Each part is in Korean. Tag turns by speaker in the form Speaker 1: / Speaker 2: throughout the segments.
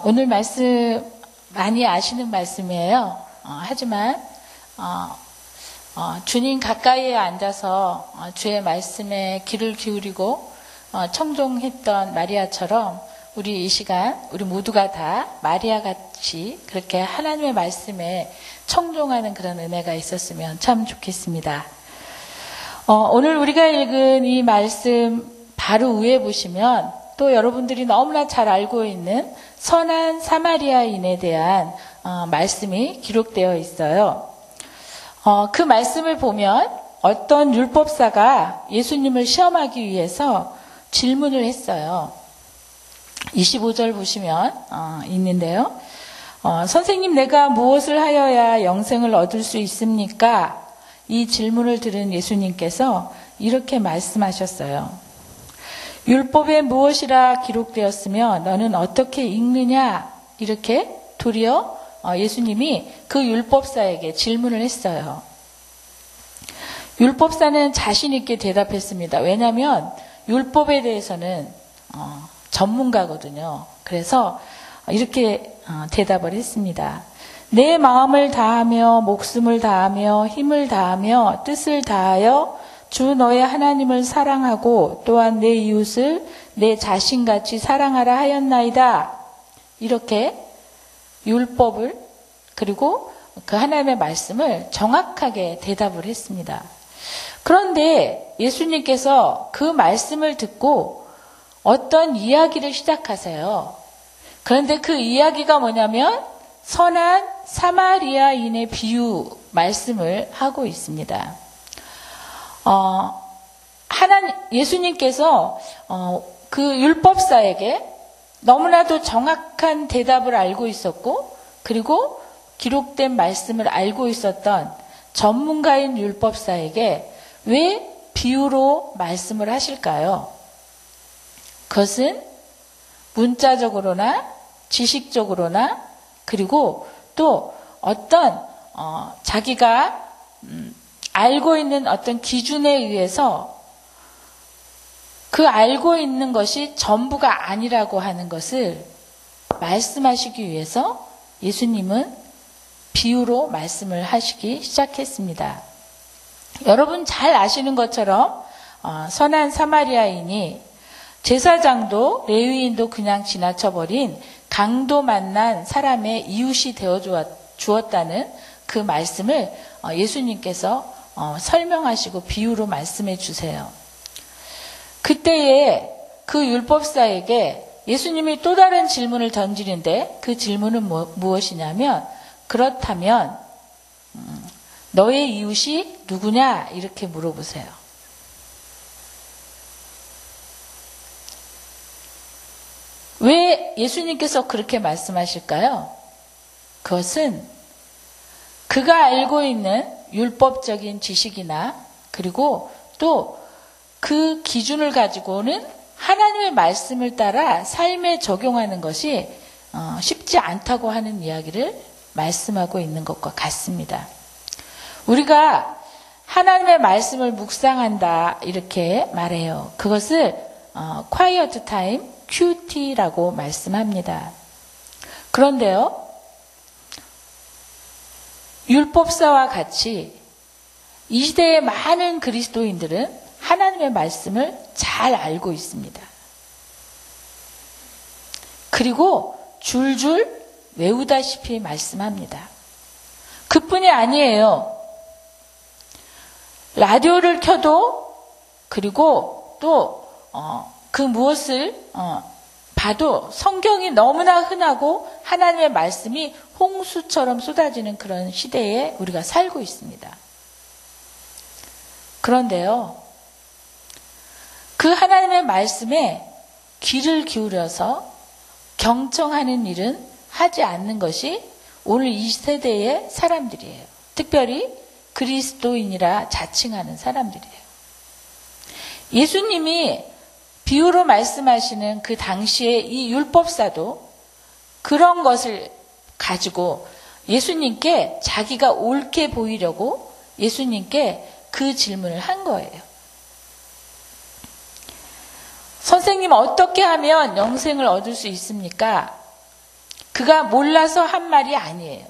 Speaker 1: 오늘 말씀 많이 아시는 말씀이에요. 하지만 주님 가까이에 앉아서 주의 말씀에 귀를 기울이고 청종했던 마리아처럼 우리 이 시간 우리 모두가 다 마리아 같이 그렇게 하나님의 말씀에 청종하는 그런 은혜가 있었으면 참 좋겠습니다. 오늘 우리가 읽은 이 말씀 바로 위에 보시면 또 여러분들이 너무나 잘 알고 있는 선한 사마리아인에 대한 말씀이 기록되어 있어요. 그 말씀을 보면 어떤 율법사가 예수님을 시험하기 위해서 질문을 했어요. 25절 보시면 있는데요. 선생님, 내가 무엇을 하여야 영생을 얻을 수 있습니까? 이 질문을 들은 예수님께서 이렇게 말씀하셨어요. 율법에 무엇이라 기록되었으며 너는 어떻게 읽느냐? 이렇게 도리어 예수님이 그 율법사에게 질문을 했어요. 율법사는 자신 있게 대답했습니다. 왜냐하면 율법에 대해서는 전문가거든요. 그래서 이렇게 대답을 했습니다. 내 마음을 다하며 목숨을 다하며 힘을 다하며 뜻을 다하여 주 너의 하나님을 사랑하고 또한 내 이웃을 내 자신같이 사랑하라 하였나이다. 이렇게 율법을 그리고 그 하나님의 말씀을 정확하게 대답을 했습니다. 그런데 예수님께서 그 말씀을 듣고 어떤 이야기를 시작하세요. 그런데 그 이야기가 뭐냐면 선한 사마리아인의 비유 말씀을 하고 있습니다. 예수님께서 그 율법사에게 너무나도 정확한 대답을 알고 있었고 그리고 기록된 말씀을 알고 있었던 전문가인 율법사에게 왜 비유로 말씀을 하실까요? 그것은 문자적으로나 지식적으로나 그리고 또 어떤 자기가 알고 있는 어떤 기준에 의해서 그 알고 있는 것이 전부가 아니라고 하는 것을 말씀하시기 위해서 예수님은 비유로 말씀을 하시기 시작했습니다. 여러분 잘 아시는 것처럼 선한 사마리아인이 제사장도 레위인도 그냥 지나쳐버린 강도 만난 사람의 이웃이 되어 주었다는 그 말씀을 예수님께서 설명하시고 비유로 말씀해 주세요. 그때에 그 율법사에게 예수님이 또 다른 질문을 던지는데 그 질문은 무엇이냐면 그렇다면 너의 이웃이 누구냐? 이렇게 물어보세요. 왜 예수님께서 그렇게 말씀하실까요? 그것은 그가 알고 있는 율법적인 지식이나 그리고 또 그 기준을 가지고는 하나님의 말씀을 따라 삶에 적용하는 것이 쉽지 않다고 하는 이야기를 말씀하고 있는 것과 같습니다. 우리가 하나님의 말씀을 묵상한다 이렇게 말해요. 그것을 quiet time, QT라고 말씀합니다. 그런데요. 율법사와 같이 이 시대의 많은 그리스도인들은 하나님의 말씀을 잘 알고 있습니다. 그리고 줄줄 외우다시피 말씀합니다. 그뿐이 아니에요. 라디오를 켜도 그리고 또 그 무엇을 봐도 성경이 너무나 흔하고 하나님의 말씀이 홍수처럼 쏟아지는 그런 시대에 우리가 살고 있습니다. 그런데요. 그 하나님의 말씀에 귀를 기울여서 경청하는 일은 하지 않는 것이 오늘 이 세대의 사람들이에요. 특별히 그리스도인이라 자칭하는 사람들이에요. 예수님이 비유로 말씀하시는 그 당시에 이 율법사도 그런 것을 가지고 예수님께 자기가 옳게 보이려고 예수님께 그 질문을 한 거예요. 선생님, 어떻게 하면 영생을 얻을 수 있습니까? 그가 몰라서 한 말이 아니에요.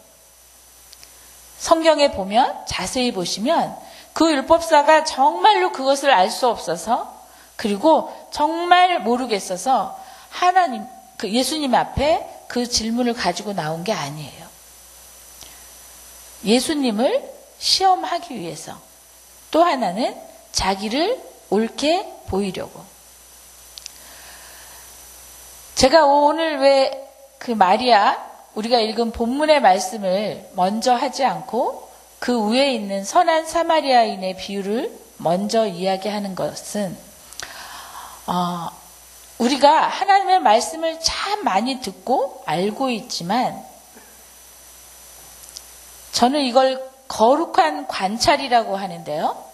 Speaker 1: 성경에 보면, 자세히 보시면 그 율법사가 정말로 그것을 알 수 없어서, 그리고 정말 모르겠어서 하나님, 그 예수님 앞에 그 질문을 가지고 나온 게 아니에요. 예수님을 시험하기 위해서, 또 하나는 자기를 옳게 보이려고. 제가 오늘 왜 그 마리아, 우리가 읽은 본문의 말씀을 먼저 하지 않고 그 위에 있는 선한 사마리아인의 비유를 먼저 이야기하는 것은, 우리가 하나님의 말씀을 참 많이 듣고 알고 있지만, 저는 이걸 거룩한 관찰이라고 하는데요.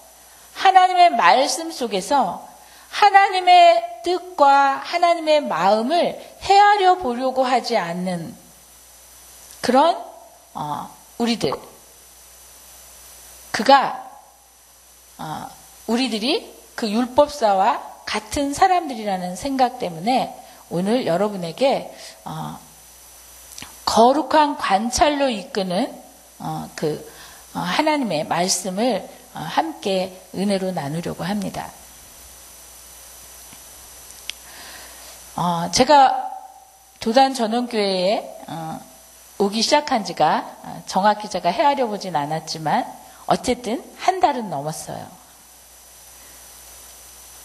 Speaker 1: 하나님의 말씀 속에서 하나님의 뜻과 하나님의 마음을 헤아려 보려고 하지 않는 그런 우리들. 그가 우리들이 그 율법사와 같은 사람들이라는 생각 때문에 오늘 여러분에게 거룩한 관찰로 이끄는 그 하나님의 말씀을 함께 은혜로 나누려고 합니다. 제가 도단 전원교회에 오기 시작한 지가 정확히 제가 헤아려 보진 않았지만 어쨌든 한 달은 넘었어요.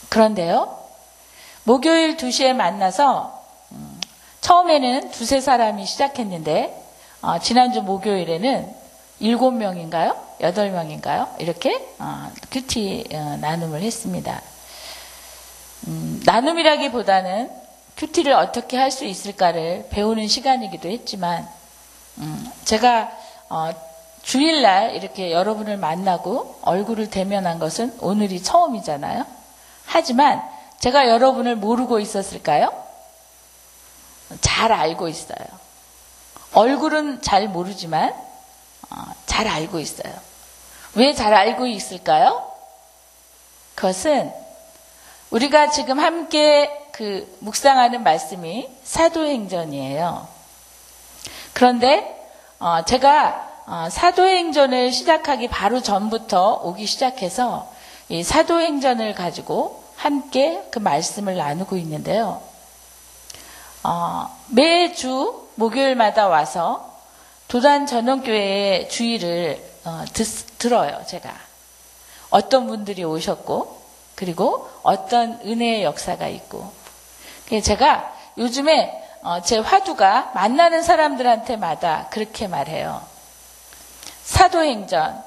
Speaker 1: 그런데요, 목요일 2시에 만나서 처음에는 2-3사람이 시작했는데 지난주 목요일에는 7명인가요? 8명인가요? 이렇게 큐티 나눔을 했습니다. 나눔이라기보다는 큐티를 어떻게 할 수 있을까를 배우는 시간이기도 했지만, 제가 주일날 이렇게 여러분을 만나고 얼굴을 대면한 것은 오늘이 처음이잖아요. 하지만 제가 여러분을 모르고 있었을까요? 잘 알고 있어요. 얼굴은 잘 모르지만 잘 알고 있어요. 왜 잘 알고 있을까요? 그것은 우리가 지금 함께 그 묵상하는 말씀이 사도행전이에요. 그런데 제가 사도행전을 시작하기 바로 전부터 오기 시작해서 이 사도행전을 가지고 함께 그 말씀을 나누고 있는데요. 매주 목요일마다 와서 도단 전원교회의 주일을 들어요. 제가 어떤 분들이 오셨고, 그리고 어떤 은혜의 역사가 있고. 제가 요즘에 제 화두가 만나는 사람들한테마다 그렇게 말해요. 사도행전,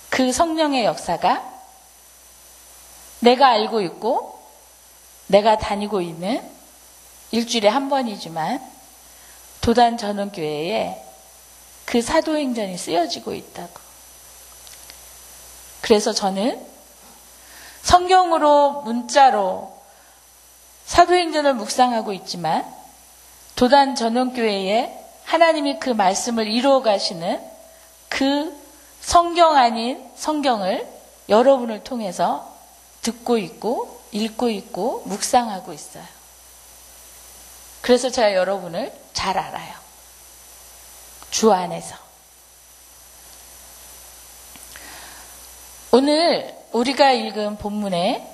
Speaker 1: 그 성령의 역사가 내가 알고 있고 내가 다니고 있는 일주일에 한 번이지만 도단 전원교회에 그 사도행전이 쓰여지고 있다고. 그래서 저는 성경으로 문자로 사도행전을 묵상하고 있지만 도단 전원교회에 하나님이 그 말씀을 이루어 가시는 그 성경 아닌 성경을 여러분을 통해서 듣고 있고 읽고 있고 묵상하고 있어요. 그래서 제가 여러분을 잘 알아요. 주 안에서. 오늘 우리가 읽은 본문에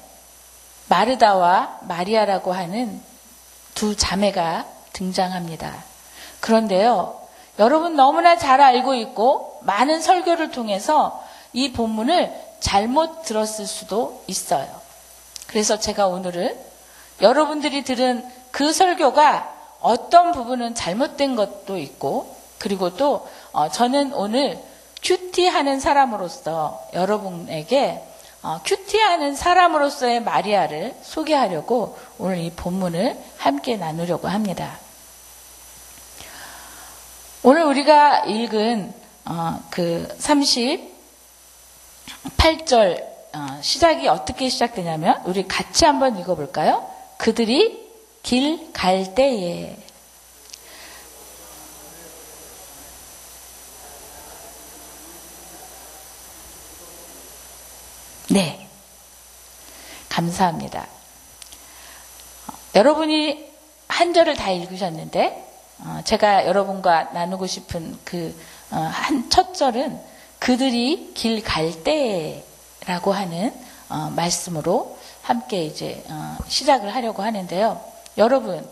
Speaker 1: 마르다와 마리아라고 하는 두 자매가 등장합니다. 그런데요, 여러분 너무나 잘 알고 있고 많은 설교를 통해서 이 본문을 잘못 들었을 수도 있어요. 그래서 제가 오늘은 여러분들이 들은 그 설교가 어떤 부분은 잘못된 것도 있고, 그리고 또 저는 오늘 큐티하는 사람으로서 여러분에게 큐티하는 사람으로서의 마리아를 소개하려고 오늘 이 본문을 함께 나누려고 합니다. 오늘 우리가 읽은 그 38절 시작이 어떻게 시작되냐면, 우리 같이 한번 읽어볼까요? 그들이 길 갈 때에. 네, 감사합니다. 여러분이 한 절을 다 읽으셨는데 제가 여러분과 나누고 싶은 한 첫 절은 그들이 길 갈 때라고 하는 말씀으로 함께 이제 시작을 하려고 하는데요. 여러분,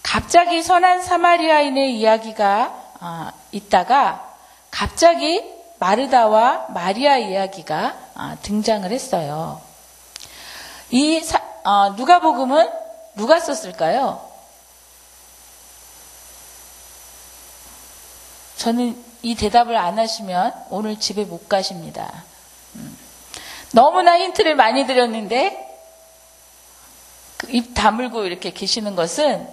Speaker 1: 갑자기 선한 사마리아인의 이야기가 있다가 갑자기 마르다와 마리아 이야기가 등장을 했어요. 이 누가복음은 누가 썼을까요? 저는 이 대답을 안 하시면 오늘 집에 못 가십니다. 너무나 힌트를 많이 드렸는데 입 다물고 이렇게 계시는 것은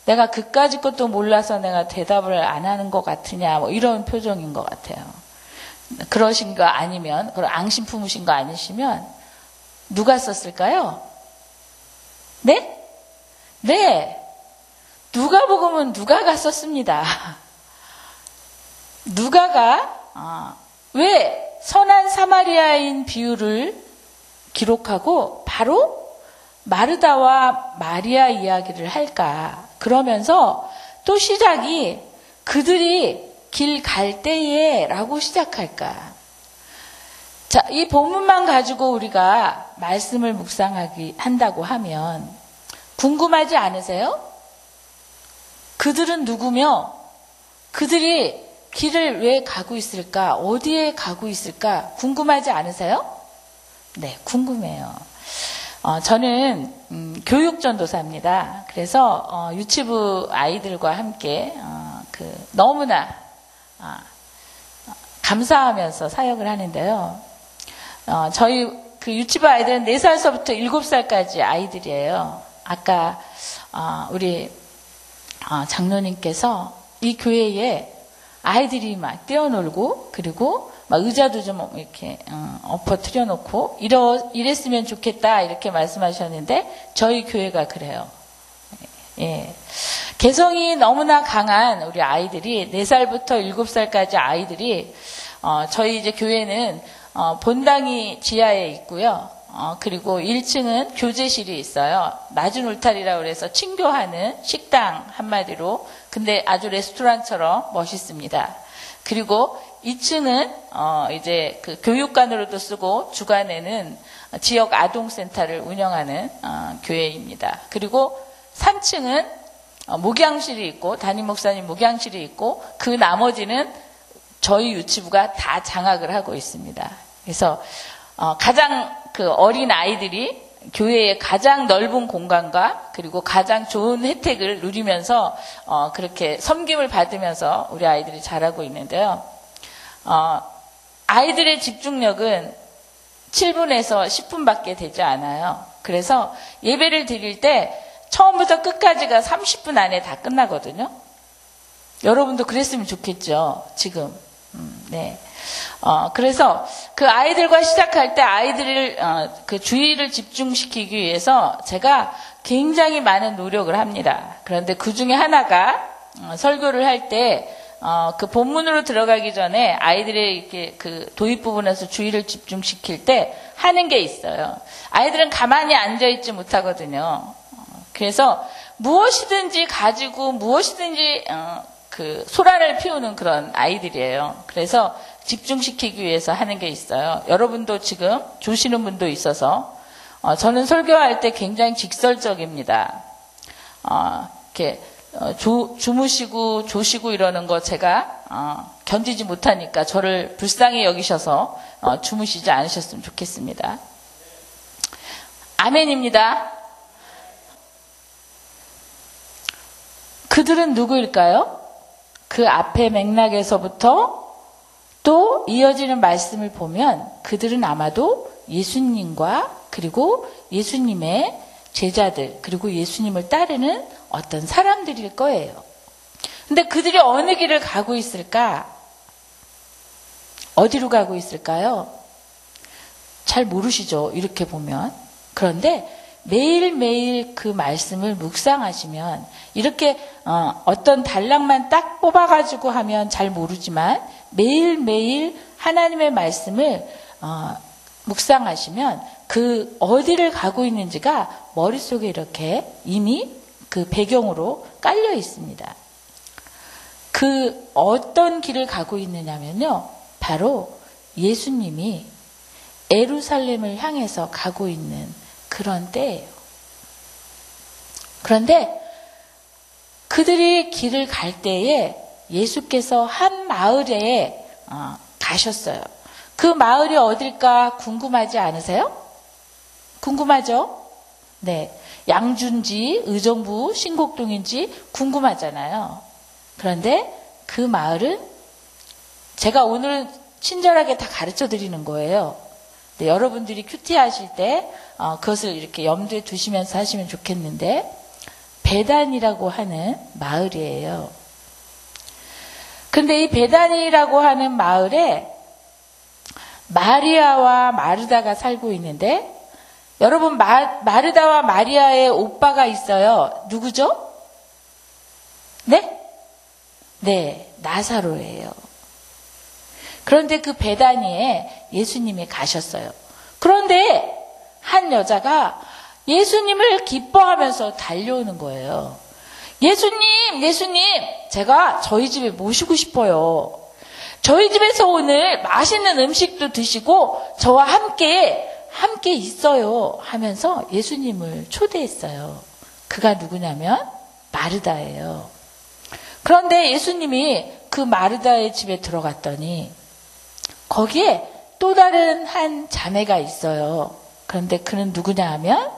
Speaker 1: 내가 그까짓 것도 몰라서 내가 대답을 안 하는 것 같으냐, 뭐 이런 표정인 것 같아요. 그러신 거 아니면, 그런 앙심 품으신 거 아니시면 누가 썼을까요? 네? 네. 누가복음은 누가가 썼습니다. 누가가 왜 선한 사마리아인 비유를 기록하고 바로 마르다와 마리아 이야기를 할까? 그러면서 또 시작이 그들이 길 갈 때에 라고 시작할까? 자, 이 본문만 가지고 우리가 말씀을 한다고 하면 궁금하지 않으세요? 그들은 누구며 그들이 길을 왜 가고 있을까? 어디에 가고 있을까? 궁금하지 않으세요? 네, 궁금해요. 저는 교육전도사입니다. 그래서 유치부 아이들과 함께 너무나 감사하면서 사역을 하는데요. 저희 유치부 아이들은 4살서부터 7살까지 아이들이에요. 아까 우리 장로님께서 이 교회에 아이들이 막 뛰어놀고 그리고 막 의자도 좀 이렇게 엎어뜨려 놓고 이랬으면 좋겠다 이렇게 말씀하셨는데 저희 교회가 그래요. 예. 개성이 너무나 강한 우리 아이들이 4살부터 7살까지 아이들이 저희 이제 교회는 본당이 지하에 있고요. 그리고 1층은 교제실이 있어요. 낮은 울타리라고 그래서 친교하는 식당 한마디로. 근데 아주 레스토랑처럼 멋있습니다. 그리고 2층은 이제 교육관으로도 쓰고 주간에는 지역 아동센터를 운영하는 교회입니다. 그리고 3층은 목양실이 있고 담임 목사님 목양실이 있고 그 나머지는 저희 유치부가 다 장악을 하고 있습니다. 그래서 가장 어린 아이들이 교회의 가장 넓은 공간과 그리고 가장 좋은 혜택을 누리면서 그렇게 섬김을 받으면서 우리 아이들이 자라고 있는데요. 아이들의 집중력은 7분에서 10분밖에 되지 않아요. 그래서 예배를 드릴 때 처음부터 끝까지가 30분 안에 다 끝나거든요. 여러분도 그랬으면 좋겠죠, 지금. 네. 그래서 그 아이들과 시작할 때 아이들을 그 주의를 집중시키기 위해서 제가 굉장히 많은 노력을 합니다. 그런데 그 중에 하나가 설교를 할 때 그 본문으로 들어가기 전에 아이들의 이렇게 그 도입 부분에서 주의를 집중시킬 때 하는 게 있어요. 아이들은 가만히 앉아 있지 못하거든요. 그래서 무엇이든지 가지고 무엇이든지 소란을 피우는 그런 아이들이에요. 그래서 집중시키기 위해서 하는 게 있어요. 여러분도 지금 조시는 분도 있어서 저는 설교할 때 굉장히 직설적입니다. 이렇게 주무시고 조시고 이러는 거 제가 견디지 못하니까 저를 불쌍히 여기셔서 주무시지 않으셨으면 좋겠습니다. 아멘입니다. 그들은 누구일까요? 그 앞에 맥락에서부터 또 이어지는 말씀을 보면 그들은 아마도 예수님과 그리고 예수님의 제자들 그리고 예수님을 따르는 어떤 사람들일 거예요. 근데 그들이 어느 길을 가고 있을까? 어디로 가고 있을까요? 잘 모르시죠? 이렇게 보면. 그런데 매일매일 그 말씀을 묵상하시면 이렇게 어떤 단락만 딱 뽑아가지고 하면 잘 모르지만 매일매일 하나님의 말씀을 묵상하시면 그 어디를 가고 있는지가 머릿속에 이렇게 이미 그 배경으로 깔려 있습니다. 그 어떤 길을 가고 있느냐면요. 바로 예수님이 예루살렘을 향해서 가고 있는 그런 때예요. 그런데 그들이 길을 갈 때에 예수께서 한 마을에 가셨어요. 그 마을이 어딜까 궁금하지 않으세요? 궁금하죠? 네. 양준지, 의정부, 신곡동인지 궁금하잖아요. 그런데 그 마을은 제가 오늘은 친절하게 다 가르쳐 드리는 거예요. 네, 여러분들이 큐티 하실 때 그것을 이렇게 염두에 두시면서 하시면 좋겠는데, 베단이라고 하는 마을이에요. 근데 이 베단이라고 하는 마을에 마리아와 마르다가 살고 있는데, 여러분 마르다와 마리아의 오빠가 있어요. 누구죠? 네? 네, 나사로예요. 그런데 그 베다니에 예수님이 가셨어요. 그런데 한 여자가 예수님을 기뻐하면서 달려오는 거예요. 예수님, 예수님, 제가 저희 집에 모시고 싶어요. 저희 집에서 오늘 맛있는 음식도 드시고 저와 함께 있어요 하면서 예수님을 초대했어요. 그가 누구냐면 마르다예요. 그런데 예수님이 그 마르다의 집에 들어갔더니 거기에 또 다른 한 자매가 있어요. 그런데 그는 누구냐 하면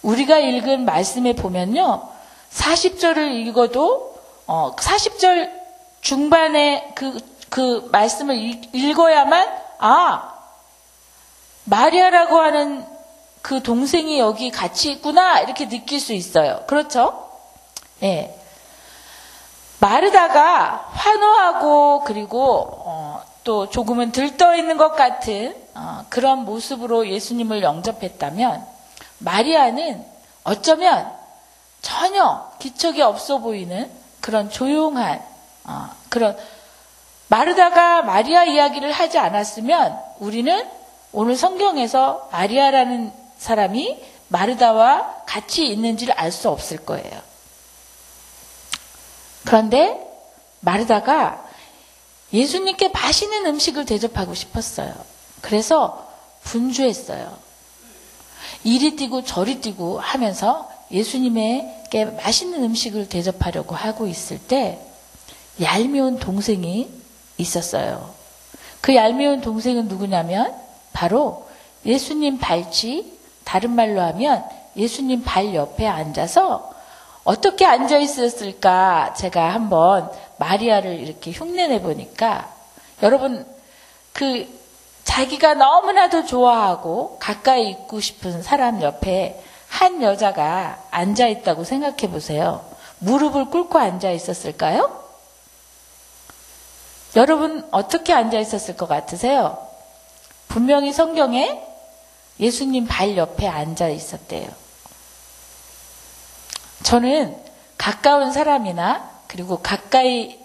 Speaker 1: 우리가 읽은 말씀에 보면요. 40절을 읽어도 40절 중반에 그 말씀을 읽어야만 마리아라고 하는 그 동생이 여기 같이 있구나 이렇게 느낄 수 있어요. 그렇죠? 예. 마르다가 환호하고 그리고 또 조금은 들떠 있는 것 같은 그런 모습으로 예수님을 영접했다면, 마리아는 어쩌면 전혀 기척이 없어 보이는 그런 조용한 그런, 마르다가 마리아 이야기를 하지 않았으면 우리는 오늘 성경에서 마리아라는 사람이 마르다와 같이 있는지를 알 수 없을 거예요. 그런데 마르다가 예수님께 맛있는 음식을 대접하고 싶었어요. 그래서 분주했어요. 이리 뛰고 저리 뛰고 하면서 예수님에게 맛있는 음식을 대접하려고 하고 있을 때 얄미운 동생이 있었어요. 그 얄미운 동생은 누구냐면 바로 예수님 발치, 다른 말로 하면 예수님 발 옆에 앉아서 어떻게 앉아 있었을까 제가 한번 마리아를 이렇게 흉내내 보니까, 여러분 자기가 너무나도 좋아하고 가까이 있고 싶은 사람 옆에 한 여자가 앉아 있다고 생각해 보세요. 무릎을 꿇고 앉아 있었을까요? 여러분 어떻게 앉아 있었을 것 같으세요? 분명히 성경에 예수님 발 옆에 앉아 있었대요. 저는 가까운 사람이나 그리고 가까이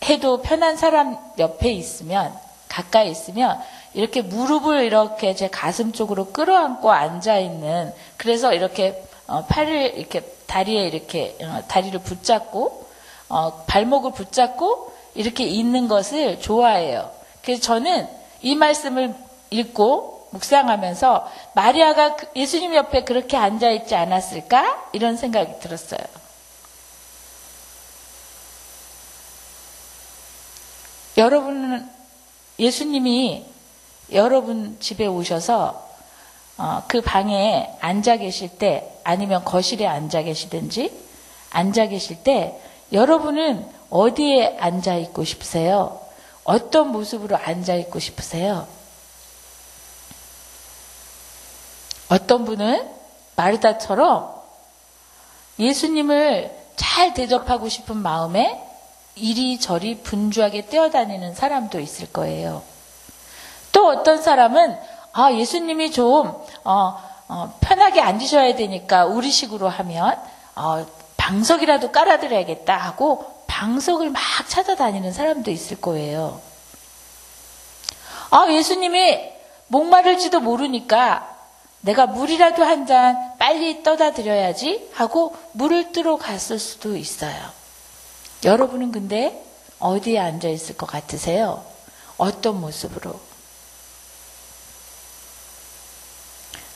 Speaker 1: 해도 편한 사람 옆에 있으면, 가까이 있으면 이렇게 무릎을 이렇게 제 가슴 쪽으로 끌어안고 앉아 있는, 그래서 이렇게 팔을 이렇게 다리에 이렇게 다리를 붙잡고 발목을 붙잡고 이렇게 있는 것을 좋아해요. 그래서 저는 이 말씀을 읽고 묵상하면서 마리아가 예수님 옆에 그렇게 앉아있지 않았을까? 이런 생각이 들었어요. 여러분은 예수님이 여러분 집에 오셔서 그 방에 앉아 계실 때, 아니면 거실에 앉아 계시든지 앉아 계실 때 여러분은 어디에 앉아 있고 싶으세요? 어떤 모습으로 앉아 있고 싶으세요? 어떤 분은 마르다처럼 예수님을 잘 대접하고 싶은 마음에 이리저리 분주하게 뛰어다니는 사람도 있을 거예요. 또 어떤 사람은 예수님이 좀 편하게 앉으셔야 되니까 우리식으로 하면 방석이라도 깔아드려야겠다 하고 방석을 막 찾아다니는 사람도 있을 거예요. 예수님이 목마를지도 모르니까 내가 물이라도 한 잔 빨리 떠다 드려야지 하고 물을 뜨러 갔을 수도 있어요. 여러분은 근데 어디에 앉아 있을 것 같으세요? 어떤 모습으로?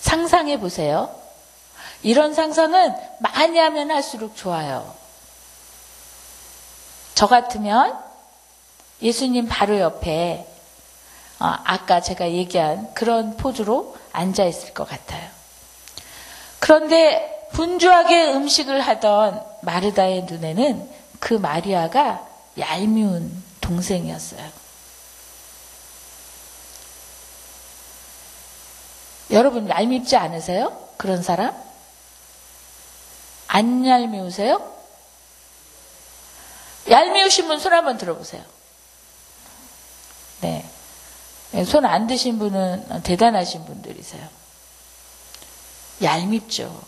Speaker 1: 상상해 보세요. 이런 상상은 많이 하면 할수록 좋아요. 저 같으면 예수님 바로 옆에 아까 제가 얘기한 그런 포즈로 앉아 있을 것 같아요. 그런데 분주하게 음식을 하던 마르다의 눈에는 그 마리아가 얄미운 동생이었어요. 여러분 얄밉지 않으세요? 그런 사람? 안 얄미우세요? 얄미우신 분 손 한번 들어보세요. 네. 손 안 드신 분은 대단하신 분들이세요. 얄밉죠.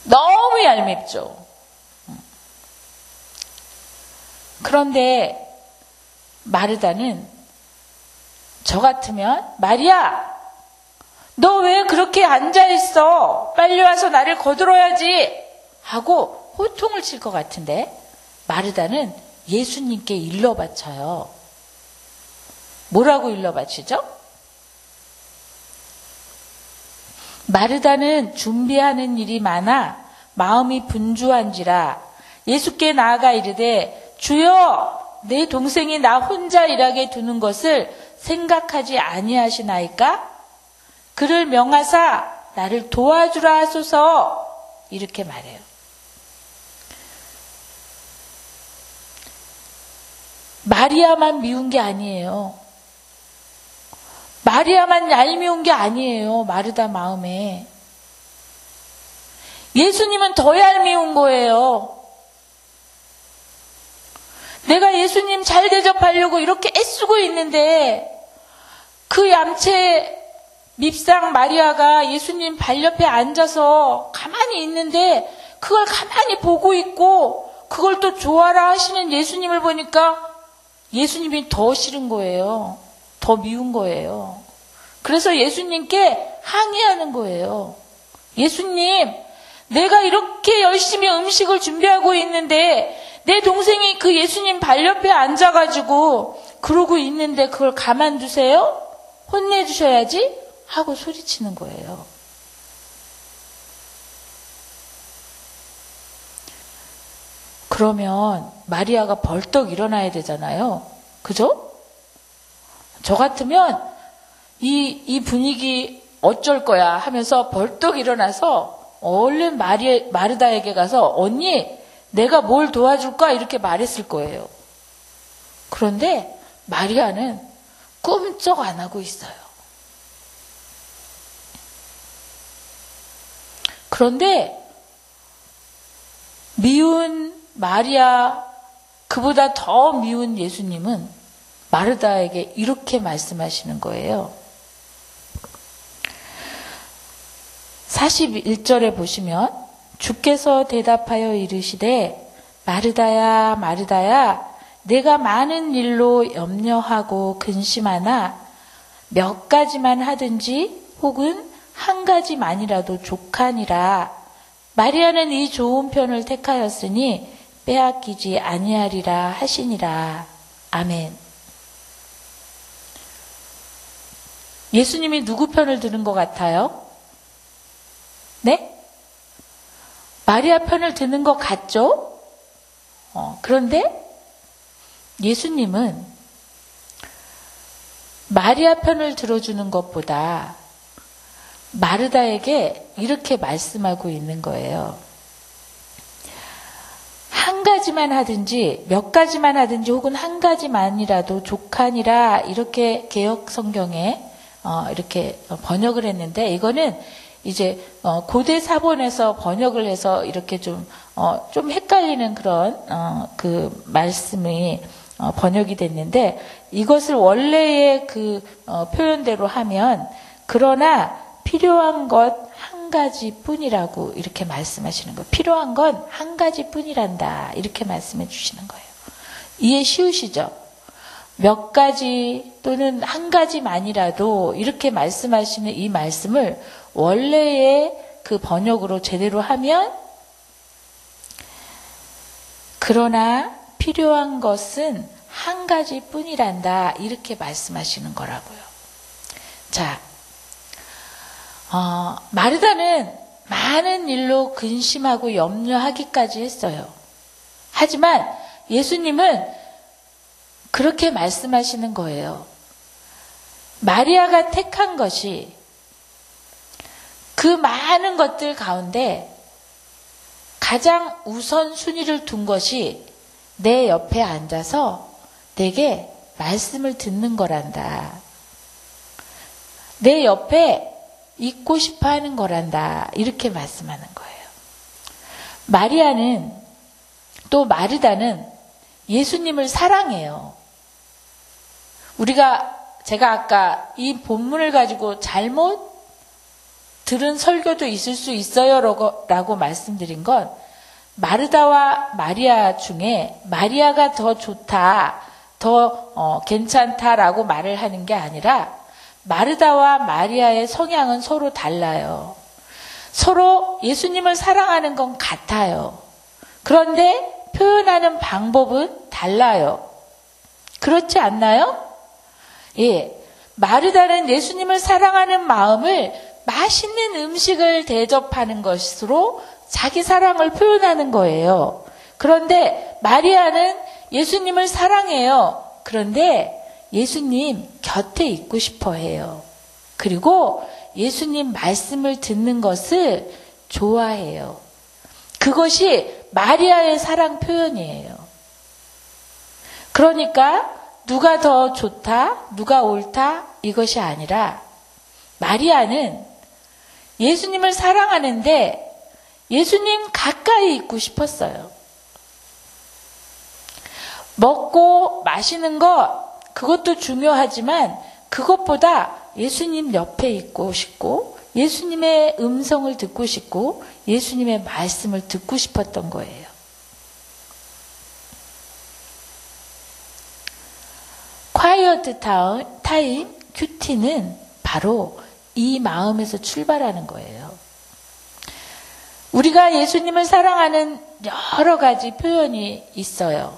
Speaker 1: 너무 얄밉죠. 그런데 마르다는 저 같으면 마리아, 너 왜 그렇게 앉아있어? 빨리 와서 나를 거들어야지 하고 호통을 칠 것 같은데 마르다는 예수님께 일러 바쳐요. 뭐라고 일러 바치죠? 마르다는 준비하는 일이 많아 마음이 분주한지라 예수께 나아가 이르되 주여 내 동생이 나 혼자 일하게 두는 것을 생각하지 아니하시나이까? 그를 명하사 나를 도와주라 하소서. 이렇게 말해요. 마리아만 미운 게 아니에요. 마리아만 얄미운 게 아니에요. 마르다 마음에. 예수님은 더 얄미운 거예요. 내가 예수님 잘 대접하려고 이렇게 애쓰고 있는데 그 얌체 밉상 마리아가 예수님 발 옆에 앉아서 가만히 있는데 그걸 가만히 보고 있고 그걸 또 좋아라 하시는 예수님을 보니까 예수님이 더 싫은 거예요. 더 미운 거예요. 그래서 예수님께 항의하는 거예요. 예수님, 내가 이렇게 열심히 음식을 준비하고 있는데 내 동생이 그 예수님 발 옆에 앉아가지고 그러고 있는데 그걸 가만두세요? 혼내주셔야지? 하고 소리치는 거예요. 그러면 마리아가 벌떡 일어나야 되잖아요. 그죠? 저 같으면 이 분위기 어쩔 거야 하면서 벌떡 일어나서 얼른 마르다에게 가서 언니 내가 뭘 도와줄까 이렇게 말했을 거예요. 그런데 마리아는 꿈쩍 안 하고 있어요. 그런데 미운 마리아, 그보다 더 미운 예수님은 마르다에게 이렇게 말씀하시는 거예요. 41절에 보시면 주께서 대답하여 이르시되 마르다야 마르다야 내가 많은 일로 염려하고 근심하나 몇 가지만 하든지 혹은 한 가지만이라도 족하니라. 마리아는 이 좋은 편을 택하였으니 빼앗기지 아니하리라 하시니라. 아멘. 예수님이 누구 편을 드는 것 같아요? 네? 마리아 편을 드는 것 같죠? 그런데 예수님은 마리아 편을 들어주는 것보다 마르다에게 이렇게 말씀하고 있는 거예요. 한 가지만 하든지 몇 가지만 하든지 혹은 한 가지만이라도 족하니라 이렇게 개역 성경에 이렇게 번역을 했는데 이거는 이제 고대 사본에서 번역을 해서 이렇게 좀 헷갈리는 그런 그 말씀이 번역이 됐는데 이것을 원래의 그 표현대로 하면 그러나 필요한 것 한 가지뿐이라고 이렇게 말씀하시는 거예요. 필요한 건 한 가지뿐이란다 이렇게 말씀해 주시는 거예요. 이해 쉬우시죠? 몇 가지 또는 한 가지만이라도 이렇게 말씀하시는 이 말씀을 원래의 그 번역으로 제대로 하면 그러나 필요한 것은 한 가지뿐이란다. 이렇게 말씀하시는 거라고요. 자, 마르다는 많은 일로 근심하고 염려하기까지 했어요. 하지만 예수님은 그렇게 말씀하시는 거예요. 마리아가 택한 것이 그 많은 것들 가운데 가장 우선순위를 둔 것이 내 옆에 앉아서 내게 말씀을 듣는 거란다. 내 옆에 있고 싶어 하는 거란다. 이렇게 말씀하는 거예요. 마리아는 또 마르다는 예수님을 사랑해요. 제가 아까 이 본문을 가지고 잘못 들은 설교도 있을 수 있어요 라고 말씀드린 건 마르다와 마리아 중에 마리아가 더 좋다, 더 괜찮다라고 말을 하는 게 아니라 마르다와 마리아의 성향은 서로 달라요. 서로 예수님을 사랑하는 건 같아요. 그런데 표현하는 방법은 달라요. 그렇지 않나요? 예, 마르다는 예수님을 사랑하는 마음을 맛있는 음식을 대접하는 것으로 자기 사랑을 표현하는 거예요. 그런데 마리아는 예수님을 사랑해요. 그런데 예수님 곁에 있고 싶어 해요. 그리고 예수님 말씀을 듣는 것을 좋아해요. 그것이 마리아의 사랑 표현이에요. 그러니까 누가 더 좋다, 누가 옳다 이것이 아니라 마리아는 예수님을 사랑하는데 예수님 가까이 있고 싶었어요. 먹고 마시는 것 그것도 중요하지만 그것보다 예수님 옆에 있고 싶고 예수님의 음성을 듣고 싶고 예수님의 말씀을 듣고 싶었던 거예요. quiet time, 큐티는 바로 이 마음에서 출발하는 거예요. 우리가 예수님을 사랑하는 여러 가지 표현이 있어요.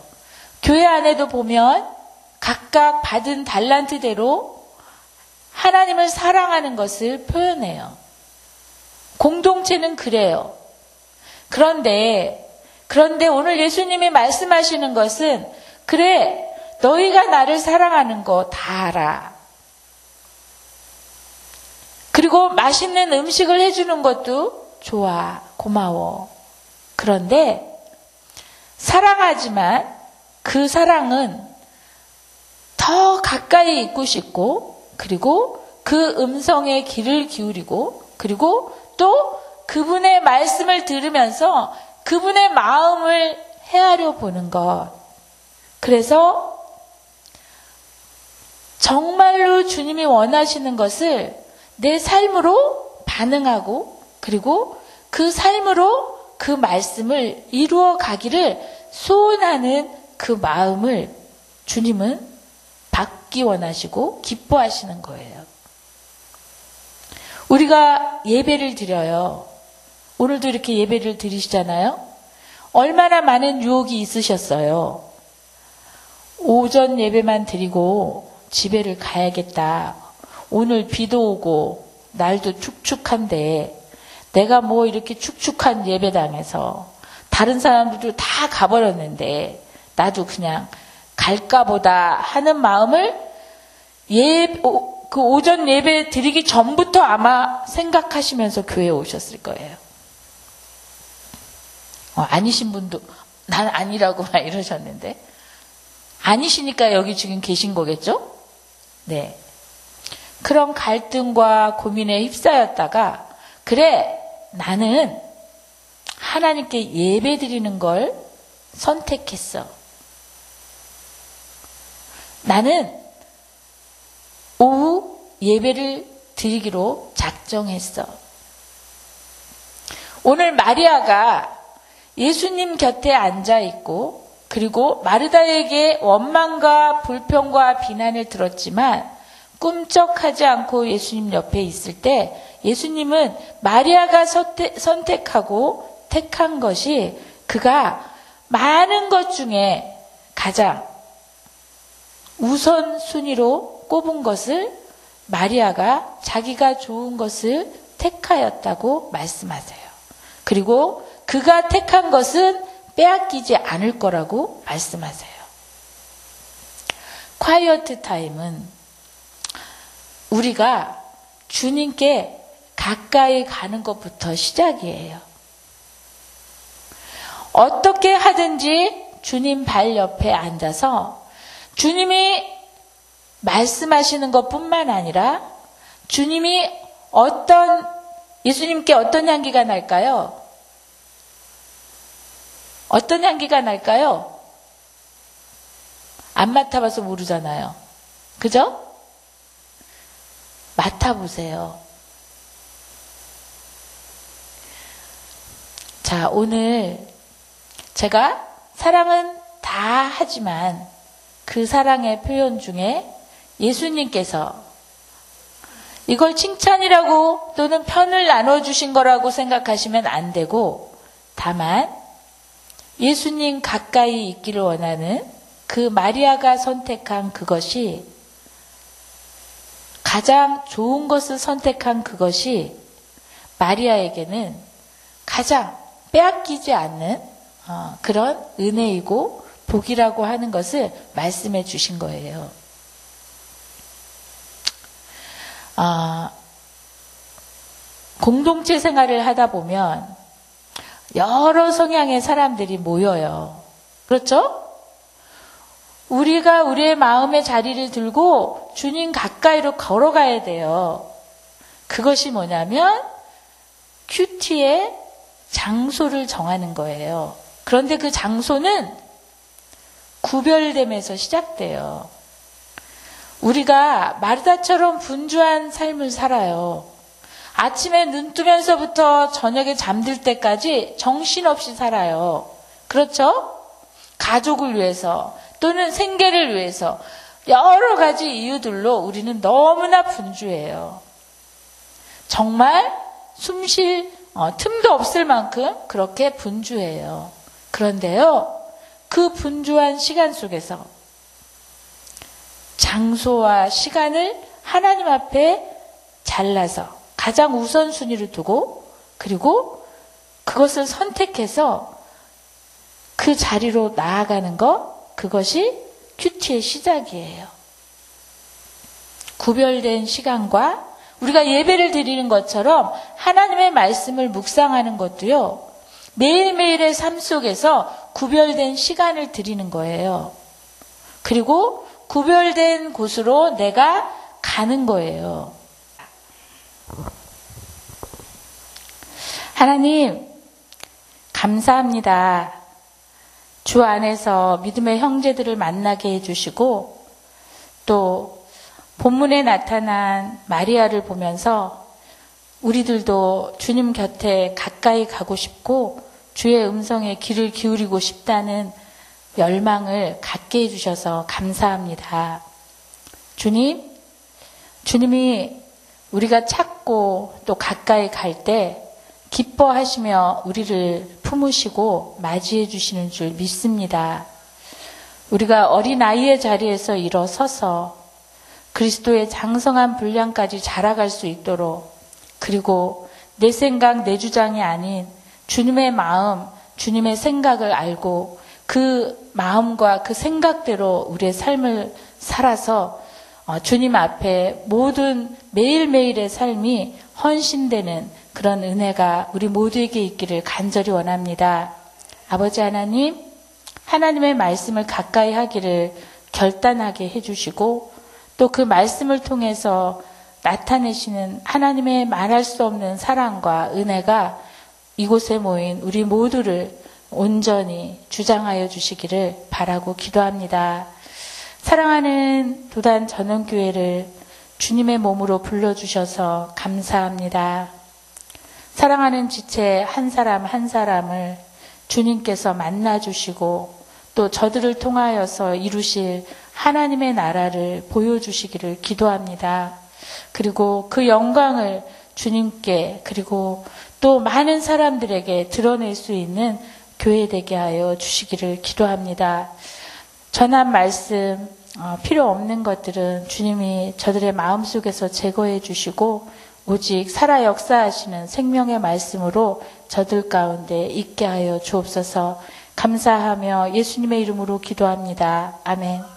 Speaker 1: 교회 안에도 보면 각각 받은 달란트대로 하나님을 사랑하는 것을 표현해요. 공동체는 그래요. 그런데 오늘 예수님이 말씀하시는 것은 그래, 너희가 나를 사랑하는 거 다 알아. 그리고 맛있는 음식을 해주는 것도 좋아, 고마워. 그런데 사랑하지만 그 사랑은 더 가까이 있고 싶고 그리고 그 음성에 귀를 기울이고 그리고 또 그분의 말씀을 들으면서 그분의 마음을 헤아려 보는 것. 그래서 정말로 주님이 원하시는 것을 내 삶으로 반응하고 그리고 그 삶으로 그 말씀을 이루어 가기를 소원하는 그 마음을 주님은 받기 원하시고 기뻐하시는 거예요. 우리가 예배를 드려요. 오늘도 이렇게 예배를 드리시잖아요. 얼마나 많은 유혹이 있으셨어요. 오전 예배만 드리고 집에를 가야겠다. 오늘 비도 오고 날도 축축한데 내가 뭐 이렇게 축축한 예배당에서 다른 사람들도 다 가버렸는데 나도 그냥 갈까 보다 하는 마음을 그 오전 예배 드리기 전부터 아마 생각하시면서 교회에 오셨을 거예요. 아니신 분도 난 아니라고 막 이러셨는데 아니시니까 여기 지금 계신 거겠죠? 네. 그런 갈등과 고민에 휩싸였다가 그래, 나는 하나님께 예배 드리는 걸 선택했어. 나는 오후 예배를 드리기로 작정했어. 오늘 마리아가 예수님 곁에 앉아 있고 그리고 마르다에게 원망과 불평과 비난을 들었지만 꿈쩍하지 않고 예수님 옆에 있을 때 예수님은 마리아가 선택하고 택한 것이 그가 많은 것 중에 가장 우선순위로 꼽은 것을 마리아가 자기가 좋은 것을 택하였다고 말씀하세요. 그리고 그가 택한 것은 빼앗기지 않을 거라고 말씀하세요. 콰이어트 타임은 우리가 주님께 가까이 가는 것부터 시작이에요. 어떻게 하든지 주님 발 옆에 앉아서 주님이 말씀하시는 것뿐만 아니라 예수님께 어떤 향기가 날까요? 어떤 향기가 날까요? 안 맡아봐서 모르잖아요. 그죠? 맡아보세요. 자, 오늘 제가 사랑은 다 하지만 그 사랑의 표현 중에 예수님께서 이걸 칭찬이라고 또는 편을 나눠주신 거라고 생각하시면 안 되고, 다만 예수님 가까이 있기를 원하는 그 마리아가 선택한 그것이, 가장 좋은 것을 선택한 그것이 마리아에게는 가장 빼앗기지 않는 그런 은혜이고 복이라고 하는 것을 말씀해 주신 거예요. 공동체 생활을 하다 보면 여러 성향의 사람들이 모여요. 그렇죠? 우리가 우리의 마음의 자리를 들고 주님 가까이로 걸어가야 돼요. 그것이 뭐냐면 큐티의 장소를 정하는 거예요. 그런데 그 장소는 구별됨에서 시작돼요. 우리가 마르다처럼 분주한 삶을 살아요. 아침에 눈 뜨면서부터 저녁에 잠들 때까지 정신없이 살아요. 그렇죠? 가족을 위해서 또는 생계를 위해서 여러 가지 이유들로 우리는 너무나 분주해요. 정말 숨쉴 틈도 없을 만큼 그렇게 분주해요. 그런데요, 그 분주한 시간 속에서 장소와 시간을 하나님 앞에 잘라서 가장 우선순위를 두고, 그리고 그것을 선택해서 그 자리로 나아가는 것, 그것이 큐티의 시작이에요. 구별된 시간과 우리가 예배를 드리는 것처럼 하나님의 말씀을 묵상하는 것도요, 매일매일의 삶 속에서 구별된 시간을 드리는 거예요. 그리고 구별된 곳으로 내가 가는 거예요. 하나님, 감사합니다. 주 안에서 믿음의 형제들을 만나게 해주시고, 또 본문에 나타난 마리아를 보면서 우리들도 주님 곁에 가까이 가고 싶고 주의 음성에 귀를 기울이고 싶다는 열망을 갖게 해주셔서 감사합니다. 주님이 우리가 찾고 또 가까이 갈 때 기뻐하시며 우리를 품으시고 맞이해 주시는 줄 믿습니다. 우리가 어린아이의 자리에서 일어서서 그리스도의 장성한 분량까지 자라갈 수 있도록, 그리고 내 생각, 내 주장이 아닌 주님의 마음, 주님의 생각을 알고 그 마음과 그 생각대로 우리의 삶을 살아서 주님 앞에 모든 매일매일의 삶이 헌신되는 그런 은혜가 우리 모두에게 있기를 간절히 원합니다. 아버지 하나님, 하나님의 말씀을 가까이 하기를 결단하게 해주시고, 또 그 말씀을 통해서 나타내시는 하나님의 말할 수 없는 사랑과 은혜가 이곳에 모인 우리 모두를 온전히 주장하여 주시기를 바라고 기도합니다. 사랑하는 도단 전원교회를 주님의 몸으로 불러주셔서 감사합니다. 사랑하는 지체 한 사람 한 사람을 주님께서 만나주시고 또 저들을 통하여서 이루실 하나님의 나라를 보여주시기를 기도합니다. 그리고 그 영광을 주님께, 그리고 또 많은 사람들에게 드러낼 수 있는 교회 되게 하여 주시기를 기도합니다. 전한 말씀 필요 없는 것들은 주님이 저들의 마음속에서 제거해 주시고 오직 살아 역사하시는 생명의 말씀으로 저들 가운데 있게 하여 주옵소서. 감사하며 예수님의 이름으로 기도합니다. 아멘.